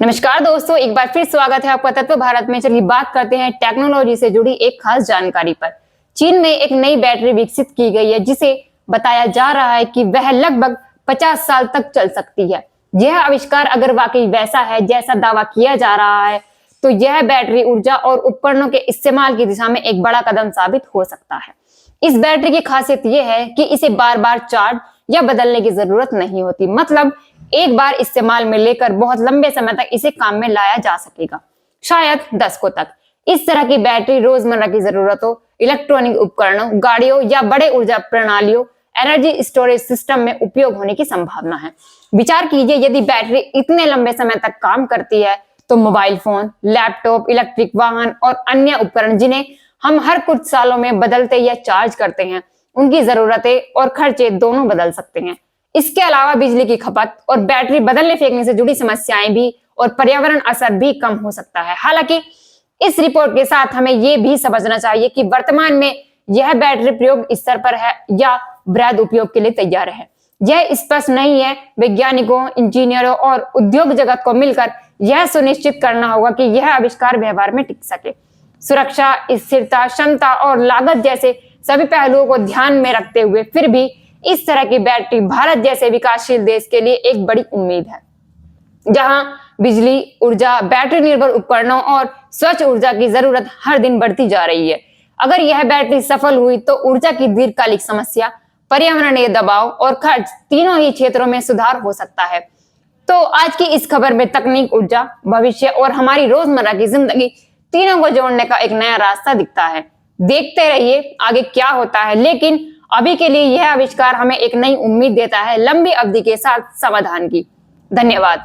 नमस्कार दोस्तों, एक बार फिर स्वागत है आपका तत्व भारत में। चलिए बात करते हैं टेक्नोलॉजी से जुड़ी एक खास जानकारी पर। चीन में एक नई बैटरी विकसित की गई है जिसे बताया जा रहा है कि वह लगभग 50 साल तक चल सकती है। यह आविष्कार अगर वाकई वैसा है जैसा दावा किया जा रहा है तो यह बैटरी ऊर्जा और उपकरणों के इस्तेमाल की दिशा में एक बड़ा कदम साबित हो सकता है। इस बैटरी की खासियत यह है कि इसे बार बार चार्ज या बदलने की जरूरत नहीं होती, मतलब एक बार इस्तेमाल में लेकर बहुत लंबे समय तक इसे काम में लाया जा सकेगा, शायद दशकों तक। इस तरह की बैटरी रोजमर्रा की जरूरतों, इलेक्ट्रॉनिक उपकरणों, गाड़ियों या बड़े ऊर्जा प्रणालियों, एनर्जी स्टोरेज सिस्टम में उपयोग होने की संभावना है। विचार कीजिए, यदि बैटरी इतने लंबे समय तक काम करती है तो मोबाइल फोन, लैपटॉप, इलेक्ट्रिक वाहन और अन्य उपकरण जिन्हें हम हर कुछ सालों में बदलते या चार्ज करते हैं, उनकी जरूरतें और खर्चे दोनों बदल सकते हैं। इसके अलावा बिजली की खपत और बैटरी बदलने फेंकने से जुड़ी समस्याएं भी और पर्यावरण असर भी कम हो सकता है। हालांकि इस रिपोर्ट के साथ हमें यह भी समझना चाहिए कि वर्तमान में यह बैटरी प्रयोग स्तर पर है या वृहद उपयोग के लिए तैयार है। यह स्पष्ट नहीं है। वैज्ञानिकों, इंजीनियरों और उद्योग जगत को मिलकर यह सुनिश्चित करना होगा कि यह आविष्कार व्यवहार में टिक सके। सुरक्षा, स्थिरता, क्षमता और लागत जैसे सभी पहलुओं को ध्यान में रखते हुए फिर भी इस तरह की बैटरी भारत जैसे विकासशील देश के लिए एक बड़ी उम्मीद है, जहां बिजली, ऊर्जा, बैटरी निर्भर उपकरणों और स्वच्छ ऊर्जा की जरूरत हर दिन बढ़ती जा रही है। अगर यह बैटरी सफल हुई तो ऊर्जा की दीर्घकालिक समस्या, पर्यावरणीय दबाव और खर्च तीनों ही क्षेत्रों में सुधार हो सकता है। तो आज की इस खबर में तकनीक, ऊर्जा, भविष्य और हमारी रोजमर्रा की जिंदगी तीनों को जोड़ने का एक नया रास्ता दिखता है। देखते रहिए आगे क्या होता है, लेकिन अभी के लिए यह आविष्कार हमें एक नई उम्मीद देता है, लंबी अवधि के साथ समाधान की। धन्यवाद।